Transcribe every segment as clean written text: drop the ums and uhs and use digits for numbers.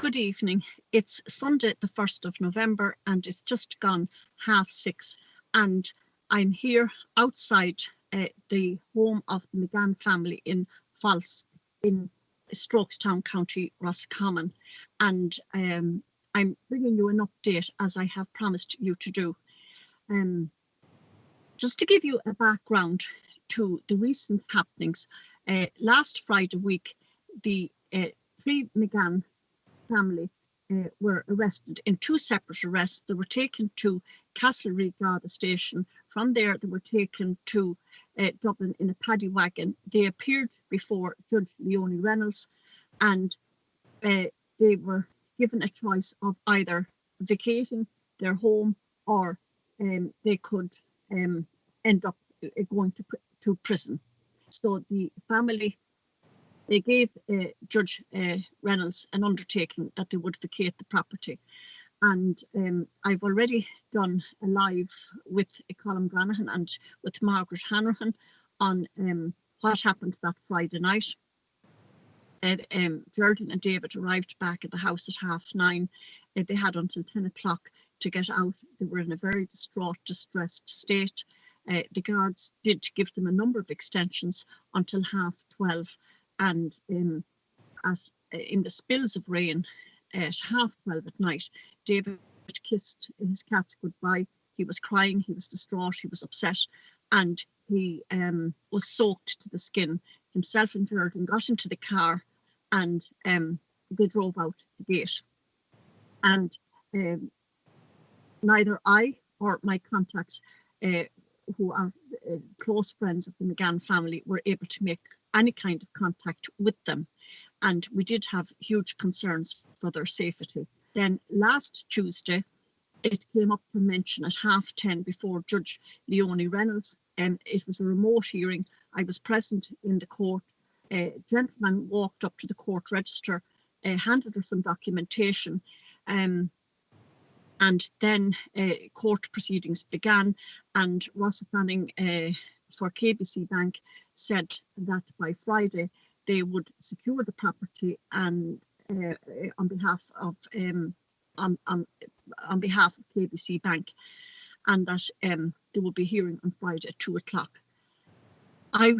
Good evening. It's Sunday, the 1st of November, and it's just gone 6:30. And I'm here outside the home of the McGann family in Falls, in Strokestown, County Roscommon. And I'm bringing you an update, as I have promised you to do. Just to give you a background to the recent happenings, last Friday week, the three McGann family were arrested in two separate arrests. They were taken to Castlereagh Garda station. From there, they were taken to Dublin in a paddy wagon. They appeared before Judge Leonie Reynolds, and they were given a choice of either vacating their home or they could end up going to prison. So the family, they gave Judge Reynolds an undertaking that they would vacate the property. And I've already done a live with Colin Granahan and with Margaret Hanrahan on what happened that Friday night. Geraldine and David arrived back at the house at 9:30. They had until 10 o'clock to get out. They were in a very distraught, distressed state. The guards did give them a number of extensions until 12:30. And in the spills of rain at 12:30 at night, David kissed his cats goodbye. He was crying, he was distraught, he was upset, and he was soaked to the skin. Himself and Geraldine got into the car and they drove out the gate. And neither I or my contacts, who are close friends of the McGann family, were able to make any kind of contact with them. And we did have huge concerns for their safety. Then last Tuesday, it came up for mention at 10:30 before Judge Leonie Reynolds. It was a remote hearing. I was present in the court. A gentleman walked up to the court register, handed her some documentation, and then court proceedings began. And Rossa Fanning for KBC Bank said that by Friday they would secure the property and on behalf of KBC Bank, and that there will be hearing on Friday at 2 o'clock. I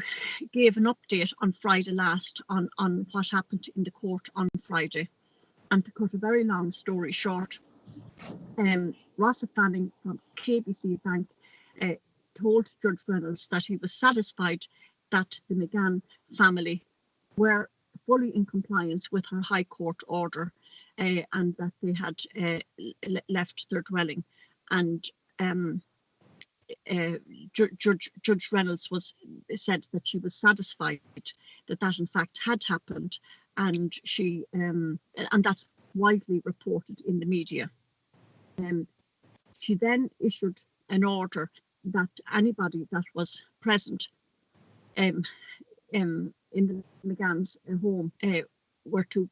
gave an update on Friday last on what happened in the court on Friday. And to cut a very long story short, Rossa Fanning from KBC Bank told Judge Reynolds that he was satisfied that the McGann family were fully in compliance with her High Court order and that they had left their dwelling. And Judge Reynolds said that she was satisfied that in fact had happened, and and that's widely reported in the media. She then issued an order that anybody that was present in the McGann's home were to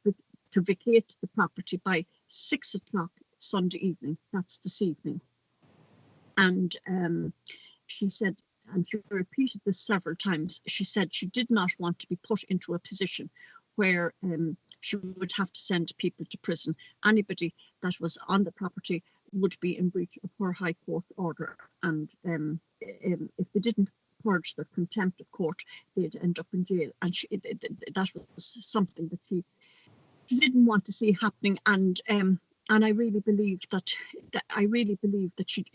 vacate the property by 6 o'clock Sunday evening. That's this evening. And she said, and she repeated this several times, she said she did not want to be put into a position where she would have to send people to prison. Anybody that was on the property would be in breach of her High Court order. And if they didn't purge their contempt of court, they'd end up in jail. And that was something that she didn't want to see happening. And I really believe that she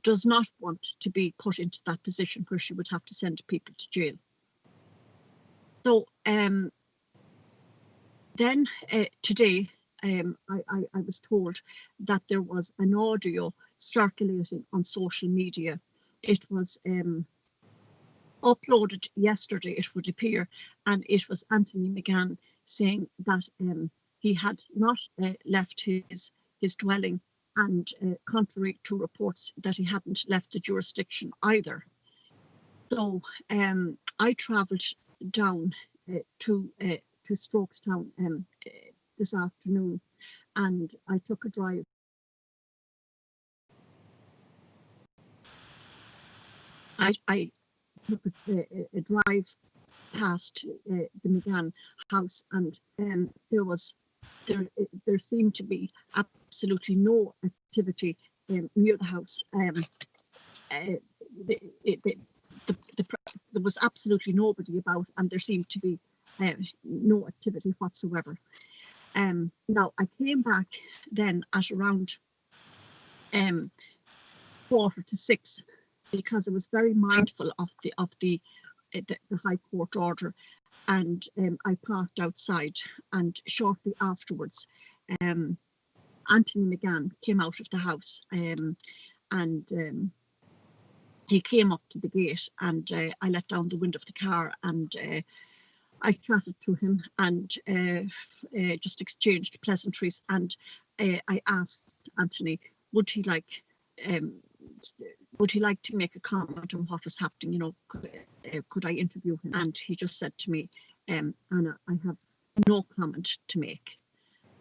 does not want to be put into that position where she would have to send people to jail. So then today, I was told that there was an audio circulating on social media. It was uploaded yesterday, it would appear, and it was Anthony McGann saying that he had not left his dwelling, and contrary to reports that he hadn't left the jurisdiction either. So I travelled down to Strokestown this afternoon, and I took a drive. I took a drive past the McGann house, and there was there seemed to be absolutely no activity near the house. There was absolutely nobody about, and there seemed to be no activity whatsoever. Now I came back then at around 5:45, because I was very mindful of the High Court order, and I parked outside, and shortly afterwards Anthony McGann came out of the house, and he came up to the gate, and I let down the window of the car, and I chatted to him, and just exchanged pleasantries, and I asked Anthony, would he like to make a comment on what was happening, you know, could I interview him? And he just said to me, Anna, I have no comment to make.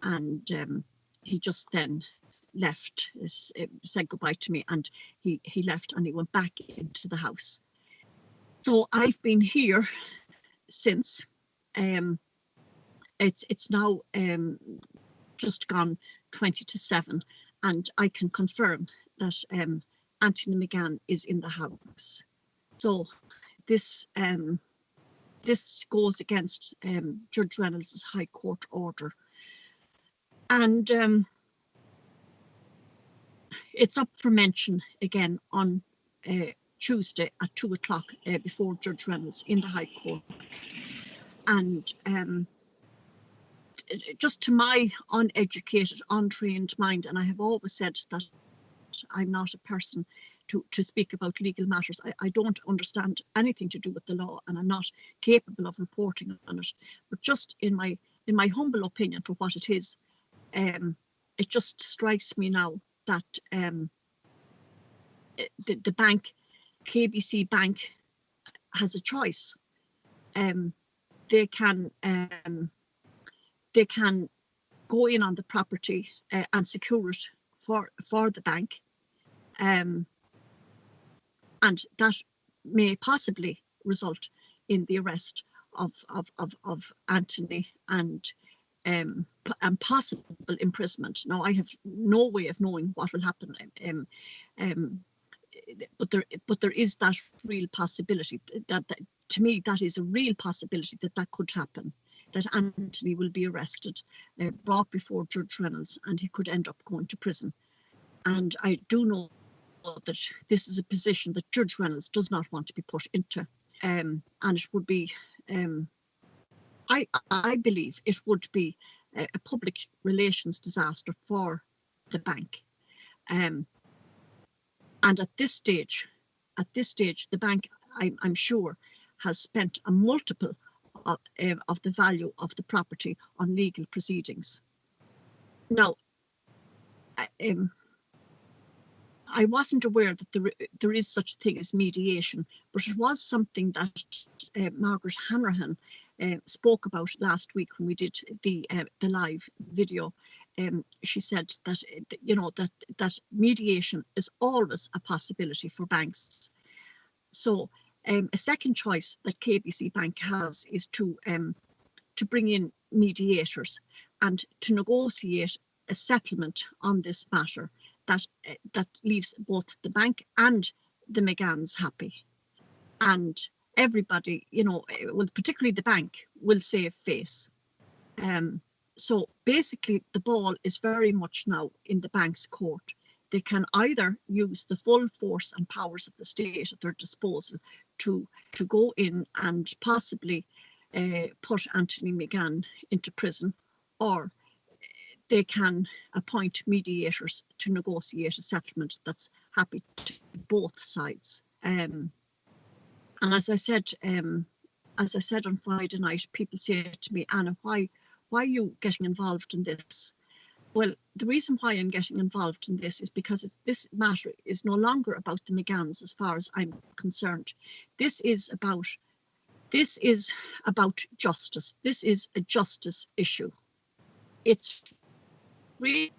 And he just then left, said goodbye to me, and he left, and he went back into the house. So I've been here since. It's now just gone 20:07, and I can confirm that Anthony McGann is in the house. So this goes against Judge Reynolds' High Court order, and it's up for mention again on Tuesday at 2 o'clock before Judge Reynolds in the High Court. And just to my uneducated, untrained mind, and I have always said that I'm not a person to speak about legal matters. I don't understand anything to do with the law, and I'm not capable of reporting on it. But just in my humble opinion for what it is, it just strikes me now that the bank, KBC Bank, has a choice. They can go in on the property and secure it for the bank, and that may possibly result in the arrest of Anthony and possible imprisonment. Now, I have no way of knowing what will happen, but there is that real possibility. That to me, that is a real possibility that could happen, that Anthony will be arrested, brought before Judge Reynolds, and he could end up going to prison. And I do know that this is a position that Judge Reynolds does not want to be put into, and it would be, I believe it would be a public relations disaster for the bank. And at this stage, the bank, I'm sure, has spent a multiple of the value of the property on legal proceedings. Now, I wasn't aware that there is such a thing as mediation, but it was something that Margaret Hanrahan spoke about last week when we did the live video. She said that that mediation is always a possibility for banks. So a second choice that KBC Bank has is to bring in mediators and to negotiate a settlement on this matter that leaves both the bank and the McGanns happy, and everybody, well, particularly the bank, will save face. So basically, the ball is very much now in the bank's court. They can either use the full force and powers of the state at their disposal to go in and possibly put Anthony McGann into prison, or they can appoint mediators to negotiate a settlement that's happy to both sides. And as I said on Friday night, people say to me, Anna, why are you getting involved in this? Well, the reason why I'm getting involved in this is because this matter is no longer about the McGanns as far as I'm concerned. This is about justice. This is a justice issue. It's really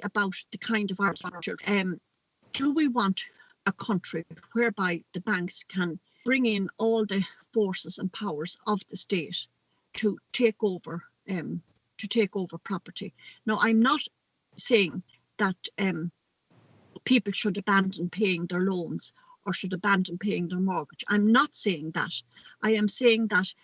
about the kind of architecture. Do we want a country whereby the banks can bring in all the forces and powers of the state to take over to take over property. Now, I'm not saying that people should abandon paying their loans or should abandon paying their mortgage. I'm not saying that. I am saying that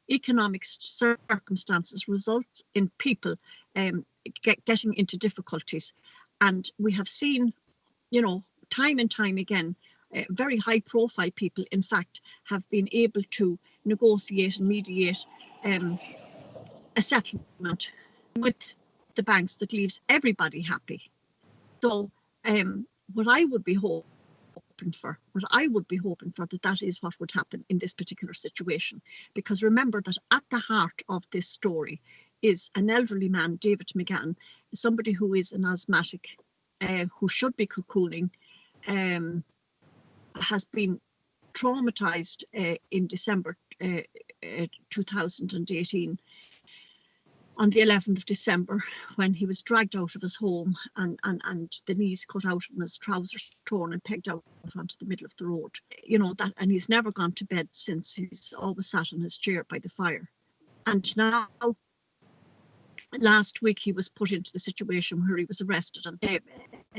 economic circumstances results in people getting into difficulties. And we have seen, you know, time and time again, very high profile people, in fact, have been able to negotiate and mediate a settlement with the banks that leaves everybody happy. So what I would be hoping for, that is what would happen in this particular situation. Because remember that at the heart of this story is an elderly man, David McGann, somebody who is an asthmatic, who should be cocooning, has been traumatized in December 2018, on the 11th of December, when he was dragged out of his home and the knees cut out and his trousers torn and pegged out onto the middle of the road. You know, that, and he's never gone to bed since. He's always sat in his chair by the fire. And now, last week, he was put into the situation where he was arrested and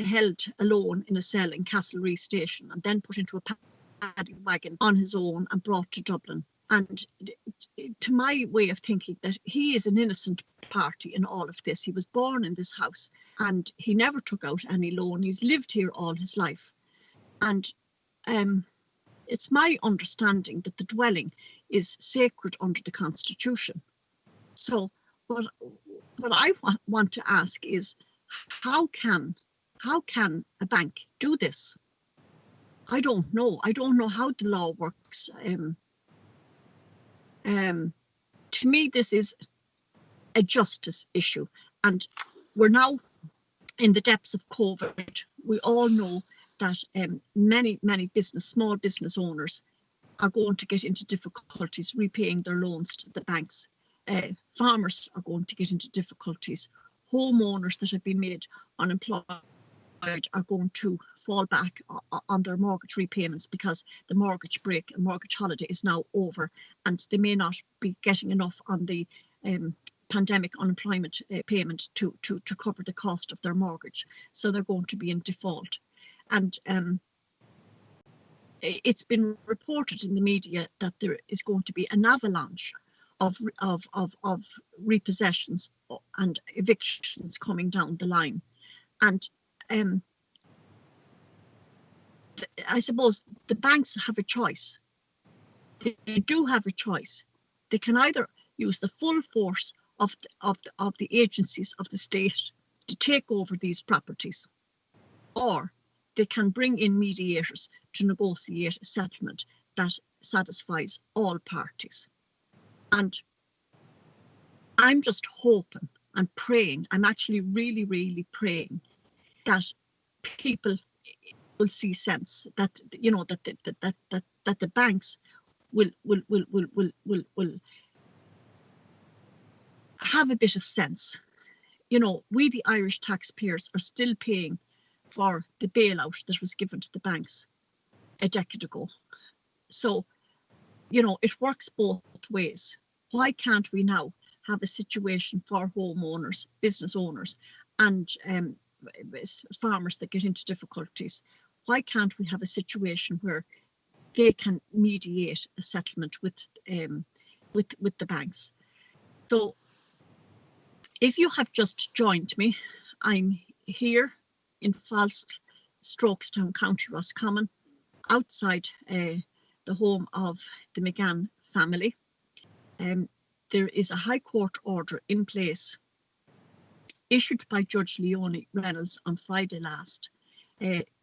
held alone in a cell in Castlereagh Station, and then put into a paddy wagon on his own and brought to Dublin. And to my way of thinking, that he is an innocent party in all of this. He was born in this house and he never took out any loan. He's lived here all his life. And it's my understanding that the dwelling is sacred under the Constitution. So what I want to ask is, how can a bank do this? I don't know. I don't know how the law works. To me, this is a justice issue, and we're now in the depths of COVID. We all know that many small business owners are going to get into difficulties repaying their loans to the banks. Farmers are going to get into difficulties. Homeowners that have been made unemployed are going to fall back on their mortgage repayments because the mortgage break and mortgage holiday is now over, and they may not be getting enough on the pandemic unemployment payment to cover the cost of their mortgage. So they're going to be in default. And it's been reported in the media that there is going to be an avalanche of repossessions and evictions coming down the line. And I suppose the banks have a choice. They do have a choice. They can either use the full force of the agencies of the state to take over these properties, or they can bring in mediators to negotiate a settlement that satisfies all parties. And I'm just hoping and praying, I'm actually really praying that people will see sense, that you know that the banks will have a bit of sense. You know, we the Irish taxpayers are still paying for the bailout that was given to the banks a decade ago. So, you know, it works both ways. Why can't we now have a situation for homeowners, business owners, and farmers that get into difficulties? Why can't we have a situation where they can mediate a settlement with the banks? So, if you have just joined me, I'm here in Falls, Strokestown, County Roscommon, outside the home of the McGann family. There is a High Court order in place issued by Judge Leonie Reynolds on Friday last,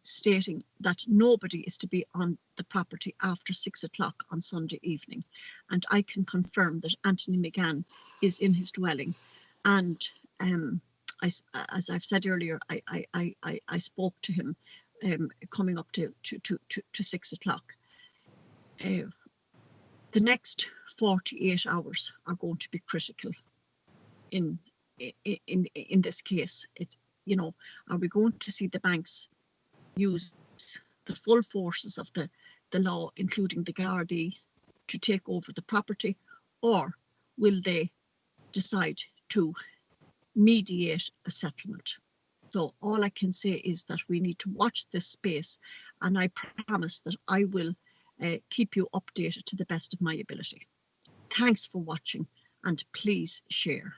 stating that nobody is to be on the property after 6 o'clock on Sunday evening. And I can confirm that Anthony McGann is in his dwelling. And as I've said earlier, I spoke to him coming up to 6 o'clock. The next 48 hours are going to be critical in this case. It's, you know, are we going to see the banks use the full forces of the law, including the Gardaí, to take over the property, or will they decide to mediate a settlement. So all I can say is that we need to watch this space, and I promise that I will keep you updated to the best of my ability. Thanks for watching, and please share.